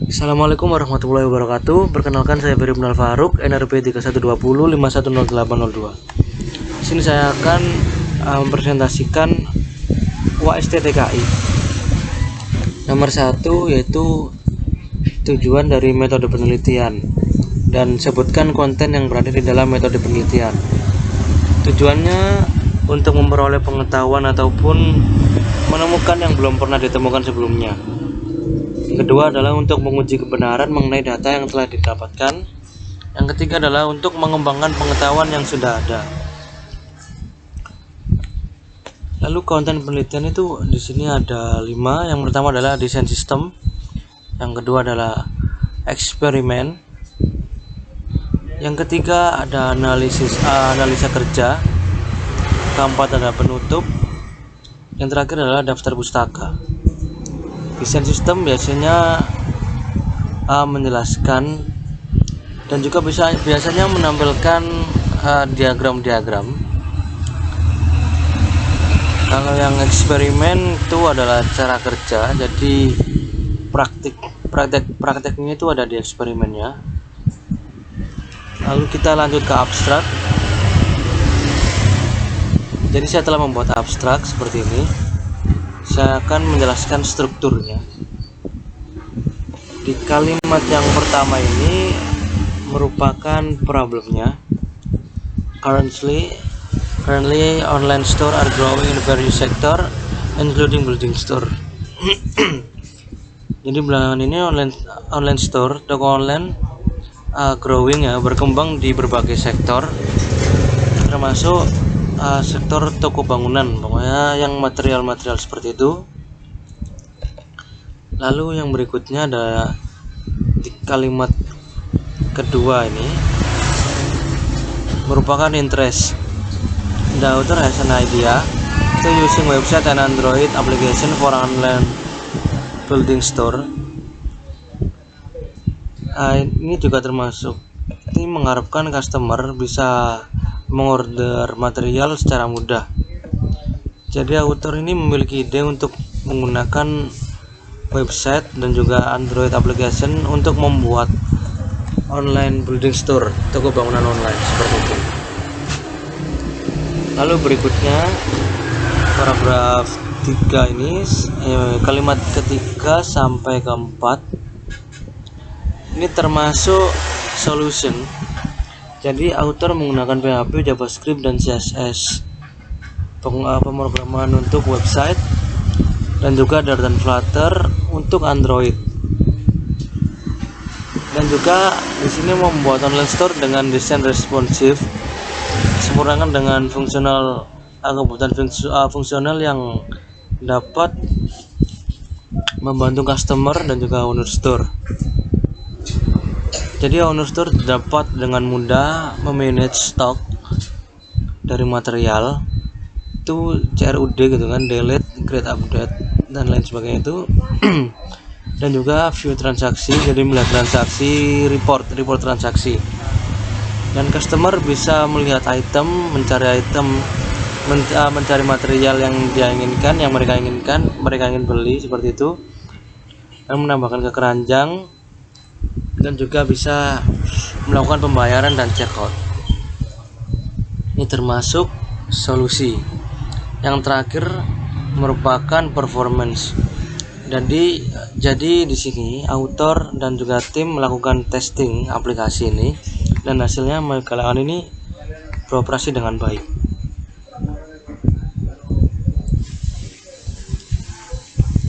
Assalamualaikum warahmatullahi wabarakatuh. Perkenalkan, saya Ferry Ibnul Faruk, NRP 3120510802. Di sini saya akan mempresentasikan UASTTKI. Nomor 1 yaitu tujuan dari metode penelitian dan sebutkan konten yang berada di dalam metode penelitian. Tujuannya untuk memperoleh pengetahuan ataupun menemukan yang belum pernah ditemukan sebelumnya. Yang kedua adalah untuk menguji kebenaran mengenai data yang telah didapatkan. Yang ketiga adalah untuk mengembangkan pengetahuan yang sudah ada. Lalu konten penelitian itu di sini ada 5. Yang pertama adalah desain sistem. Yang kedua adalah eksperimen. Yang ketiga ada analisa kerja. Keempat ada penutup. Yang terakhir adalah daftar pustaka. Desain sistem biasanya menjelaskan dan juga biasanya menampilkan diagram-diagram. Kalau yang eksperimen itu adalah cara kerja, jadi prakteknya itu ada di eksperimennya. Lalu kita lanjut ke abstrak. Jadi saya telah membuat abstrak seperti ini. Saya akan menjelaskan strukturnya. Di kalimat yang pertama ini merupakan problemnya. Currently online store are growing in various sector including building store. Jadi belakangan ini online store, toko online growing berkembang di berbagai sektor, termasuk sektor toko bangunan, pokoknya yang material-material seperti itu. Lalu yang berikutnya ada di kalimat kedua ini merupakan interest. The author has an idea to using website and Android application for online building store. Ini juga termasuk ini mengharapkan customer bisa mengorder material secara mudah. Jadi author ini memiliki ide untuk menggunakan website dan juga Android application untuk membuat online building store, toko bangunan online seperti itu. Lalu berikutnya paragraf 3 ini kalimat ketiga sampai keempat ini termasuk solution. Jadi author menggunakan PHP, JavaScript, dan CSS pemrograman untuk website dan juga Dart dan Flutter untuk Android. Dan juga di sini membuat online store dengan desain responsif, sempurnakan dengan kebutuhan fungsional yang dapat membantu customer dan juga owner store. Jadi owner store dapat dengan mudah memanage stok dari material itu CRUD gitu kan, delete, create update dan lain sebagainya itu. Dan juga view transaksi, jadi melihat transaksi, report transaksi. Dan customer bisa melihat item, mencari material yang dia inginkan, yang mereka ingin beli seperti itu, dan menambahkan ke keranjang. Dan juga bisa melakukan pembayaran dan checkout. Ini termasuk solusi. Yang terakhir merupakan performance. Jadi di sini author dan juga tim melakukan testing aplikasi ini dan hasilnya belakangan ini beroperasi dengan baik.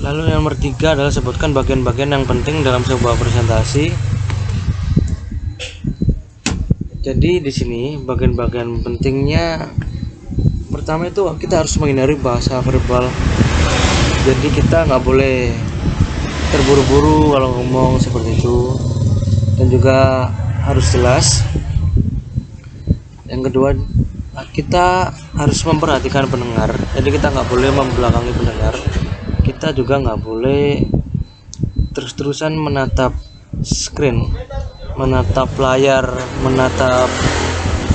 Lalu yang nomor 3 adalah sebutkan bagian-bagian yang penting dalam sebuah presentasi. Jadi di sini bagian-bagian pentingnya pertama itu kita harus menghindari bahasa verbal. Jadi kita nggak boleh terburu-buru kalau ngomong seperti itu, dan juga harus jelas. Yang kedua, kita harus memperhatikan pendengar. Jadi kita nggak boleh membelakangi pendengar. Kita juga nggak boleh terus-terusan menatap screen, menatap layar, menatap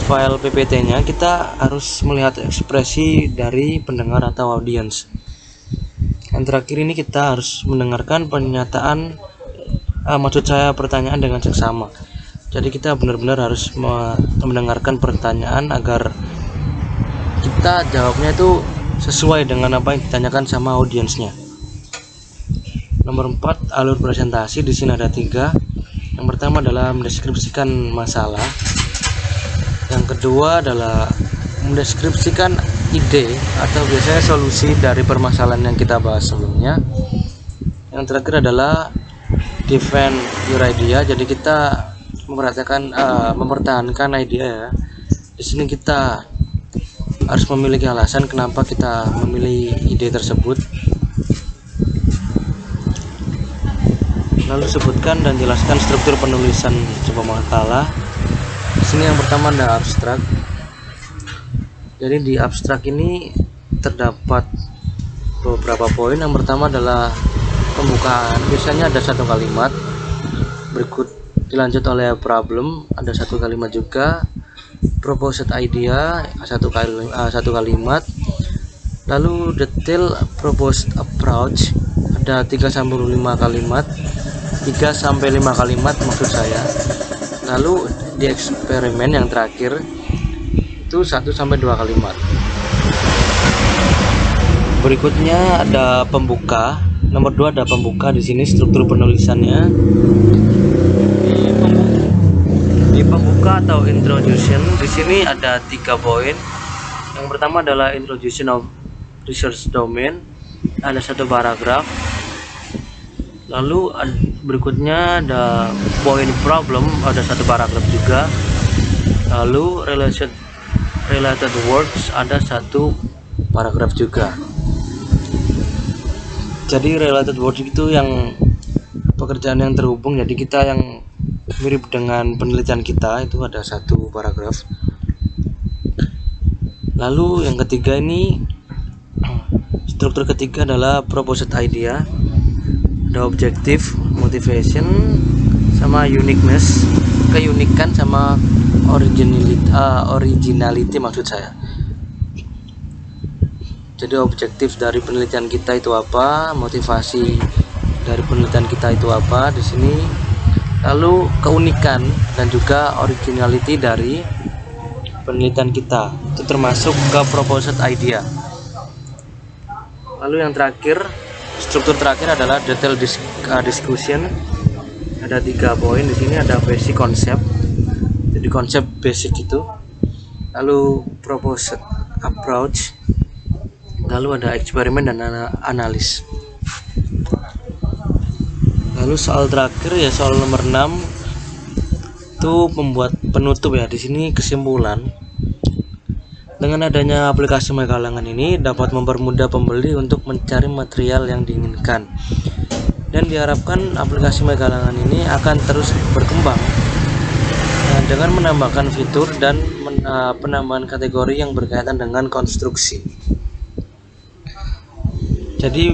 file PPT-nya. Kita harus melihat ekspresi dari pendengar atau audiens. Yang terakhir ini kita harus mendengarkan pernyataan maksud saya pertanyaan dengan seksama. Jadi kita benar-benar harus mendengarkan pertanyaan agar kita jawabnya itu sesuai dengan apa yang ditanyakan sama audiensnya. Nomor 4, alur presentasi. Di sini ada 3. Yang pertama adalah mendeskripsikan masalah. Yang kedua adalah mendeskripsikan ide atau biasanya solusi dari permasalahan yang kita bahas sebelumnya. Yang terakhir adalah defend your idea. Jadi kita mempertahankan ide ya. Di sini kita harus memiliki alasan kenapa kita memilih ide tersebut. Lalu sebutkan dan jelaskan struktur penulisan sebuah makalah. Di sini yang pertama ada abstrak. Jadi di abstrak ini terdapat beberapa poin. Yang pertama adalah pembukaan. Biasanya ada 1 kalimat. Berikut dilanjut oleh problem, ada 1 kalimat juga. Proposed idea, 1 kalimat. Lalu detail proposed approach, ada 3-5 kalimat. 3-5 kalimat maksud saya. Lalu di eksperimen yang terakhir itu 1-2 kalimat. Berikutnya ada pembuka. Nomor 2 ada pembuka. Di sini struktur penulisannya. Di pembuka atau introduction, di sini ada 3 poin. Yang pertama adalah introduction of research domain, ada 1 paragraf. Lalu berikutnya ada poin problem, ada 1 paragraf juga. Lalu related words, ada 1 paragraf juga. Jadi related words itu yang pekerjaan yang terhubung, jadi kita yang mirip dengan penelitian kita itu ada 1 paragraf. Lalu yang ketiga ini, struktur ketiga adalah proposed idea. Ada objektif, motivation, sama uniqueness, keunikan sama originality maksud saya. Jadi objektif dari penelitian kita itu apa, motivasi dari penelitian kita itu apa di sini. Lalu keunikan dan juga originality dari penelitian kita itu termasuk ke proposed idea. Lalu yang terakhir, struktur terakhir adalah detail discussion. Ada 3 poin di sini, ada basic konsep. Jadi konsep basic itu. Lalu proposed approach. Lalu ada eksperimen dan analis. Lalu soal terakhir ya, soal nomor 6 itu membuat penutup ya. Di sini kesimpulan. Dengan adanya aplikasi Magalangan ini dapat mempermudah pembeli untuk mencari material yang diinginkan. Dan diharapkan aplikasi Magalangan ini akan terus berkembang dengan menambahkan fitur dan penambahan kategori yang berkaitan dengan konstruksi. Jadi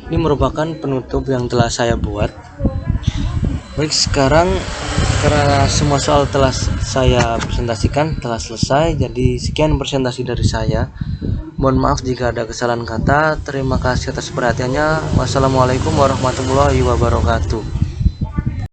ini merupakan penutup yang telah saya buat. Baik, sekarang karena semua soal telah saya presentasikan telah selesai, jadi sekian presentasi dari saya. Mohon maaf jika ada kesalahan kata. Terima kasih atas perhatiannya. Wassalamualaikum warahmatullahi wabarakatuh.